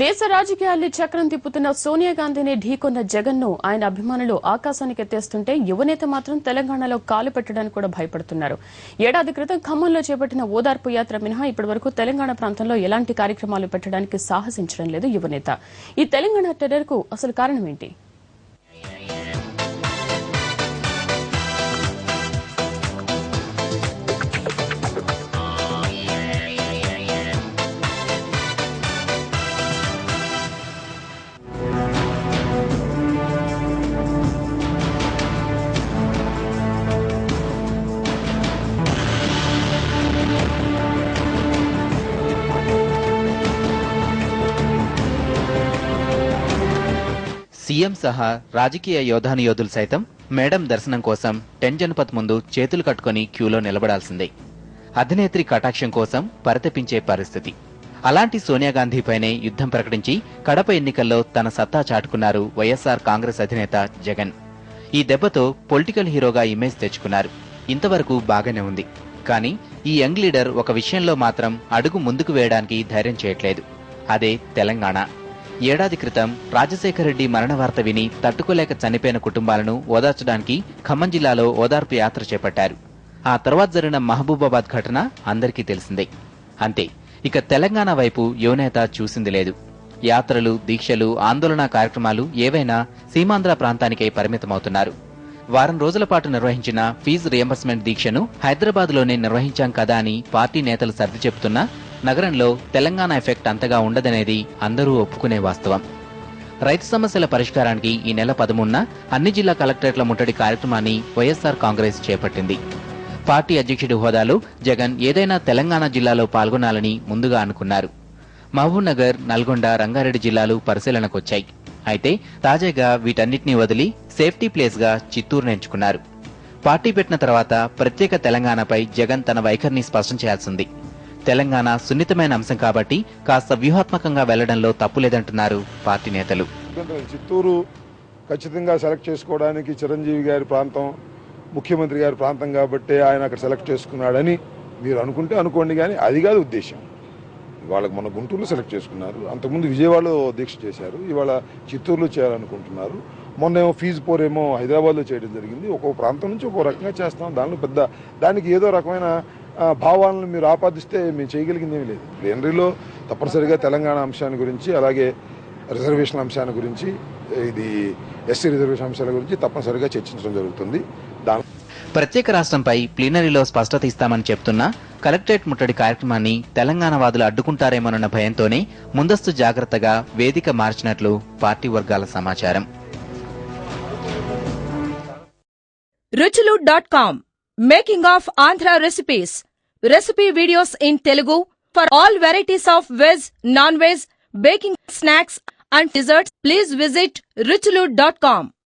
దేశ రాజకీయాల్లో చక్రం తిప్పుతున్న సోనియా గాంధీని ఢీకొన్న జగన్ ను ఆయన అభిమానులు ఆకాశానికి ఎత్తేస్తుంటే యువనేత మాత్రం తెలంగాణలో కాలు పెట్టడానికి కూడా భయపడుతున్నారు. ఏడాది క్రితం ఖమ్మంలో చేపట్టిన ఓదార్పు యాత్ర మినహా ఇప్పటివరకు తెలంగాణ ప్రాంతంలో ఎలాంటి కార్యక్రమాలు పెట్టడానికి సాహసించడం లేదు యువనేత. ఈ తెలంగాణ టెర్రర్ కు అసలు కారణం ఏంటి? సీఎం సహా రాజకీయ యోధానుయోధులు సైతం మేడం దర్శనం కోసం 10 జనపథ్ ముందు చేతులు కట్టుకుని క్యూలో నిలబడాల్సిందే. అధినేత్రి కటాక్షం కోసం పరితపించే పరిస్థితి. అలాంటి సోనియా గాంధీపైనే యుద్ధం ప్రకటించి కడప ఎన్నికల్లో తన సత్తా చాటుకున్నారు వైఎస్ఆర్ కాంగ్రెస్ అధినేత జగన్. ఈ దెబ్బతో పొలిటికల్ హీరోగా ఇమేజ్ తెచ్చుకున్నారు. ఇంతవరకు బాగానే ఉంది. కానీ ఈ యంగ్ లీడర్ ఒక విషయంలో మాత్రం అడుగు ముందుకు వేయడానికి ధైర్యం చేయట్లేదు. అదే తెలంగాణ. ఏడాది క్రితం రాజశేఖర రెడ్డి మరణ వార్త విని తట్టుకోలేక చనిపోయిన కుటుంబాలను ఓదార్చడానికి ఖమ్మం జిల్లాలో ఓదార్పు యాత్ర చేపట్టారు. ఆ తర్వాత జరిగిన మహబూబాబాద్ ఘటన అందరికీ తెలిసిందే. అంతే, ఇక తెలంగాణ వైపు యువనేత చూసింది లేదు. యాత్రలు, దీక్షలు, ఆందోళన కార్యక్రమాలు ఏవైనా సీమాంధ్ర ప్రాంతానికే పరిమితమవుతున్నారు. వారం రోజుల పాటు నిర్వహించిన ఫీజు రియంబర్స్మెంట్ దీక్షను హైదరాబాద్లోనే నిర్వహించాం కదా అని పార్టీ నేతలు సర్ది చెబుతున్నా నగరంలో తెలంగాణ ఎఫెక్ట్ అంతగా ఉండదనేది అందరూ ఒప్పుకునే వాస్తవం. రైతు సమస్యల పరిష్కారానికి ఈ నెల 13న అన్ని జిల్లా కలెక్టరేట్ల ముట్టడి కార్యక్రమాన్ని వైఎస్ఆర్ కాంగ్రెస్ చేపట్టింది. పార్టీ అధ్యక్షుడి హోదాలో జగన్ ఏదైనా తెలంగాణ జిల్లాలో పాల్గొనాలని ముందుగా అనుకున్నారు. మహబూబ్ నగర్, నల్గొండ, రంగారెడ్డి జిల్లాలు పరిశీలనకొచ్చాయి. అయితే తాజాగా వీటన్నిటినీ వదిలి సేఫ్టీ ప్లేస్ గా చిత్తూరును ఎంచుకున్నారు. పార్టీ పెట్టిన తర్వాత ప్రత్యేక తెలంగాణపై జగన్ తన వైఖరిని స్పష్టం చేయాల్సింది. తెలంగాణ సున్నితమైన అంశం కాబట్టి కాస్త వ్యూహాత్మకంగా వెళ్లడంలో తప్పులేదంటున్నారు పార్టీ నేతలు. చిత్తూరు ఖచ్చితంగా సెలెక్ట్ చేసుకోవడానికి చిరంజీవి గారి ప్రాంతం, ముఖ్యమంత్రి గారి ప్రాంతం కాబట్టి ఆయన అక్కడ సెలెక్ట్ చేసుకున్నాడని మీరు అనుకుంటే అనుకోండి, కానీ అది కాదు ఉద్దేశం. వాళ్ళకి మన గుంటూరులో సెలెక్ట్ చేసుకున్నారు, అంతకుముందు విజయవాడలో దీక్ష చేశారు, ఇవాళ చిత్తూరులో చేయాలనుకుంటున్నారు. మొన్న ఏమో ఫీజు పోరేమో హైదరాబాద్లో చేయడం జరిగింది. ఒక్కొక్క ప్రాంతం నుంచి ఒక్కో రకంగా చేస్తాం. దానికి ఏదో రకమైన భావాలను మీరు ఆపాదిస్తే మేము చేయగలిగింది ఏమీ లేదు. ప్లీనరీలో తప్పనిసరిగా తెలంగాణ అంశాన్ని గురించి, అలాగే రిజర్వేషన్ అంశాన్ని గురించి, ఇది ఎస్సీ రిజర్వేషన్ అంశాల గురించి తప్పనిసరిగా చర్చించడం జరుగుతుంది. ప్రత్యేక రాష్ట్రంపై ప్లీనరీలో స్పష్టత ఇస్తామని చెప్తున్నా కలెక్టరేట్ ముట్టడి కార్యక్రమాన్ని తెలంగాణ వాదులు అడ్డుకుంటారేమోనన్న భయంతోనే ముందస్తు జాగ్రత్తగా వేదిక మార్చినట్లు పార్టీ వర్గాల సమాచారం. ruchulu.com Making of Andhra recipes. Recipe videos in Telugu for all varieties of veg, non-veg, baking snacks and desserts. Please visit ruchulu.com.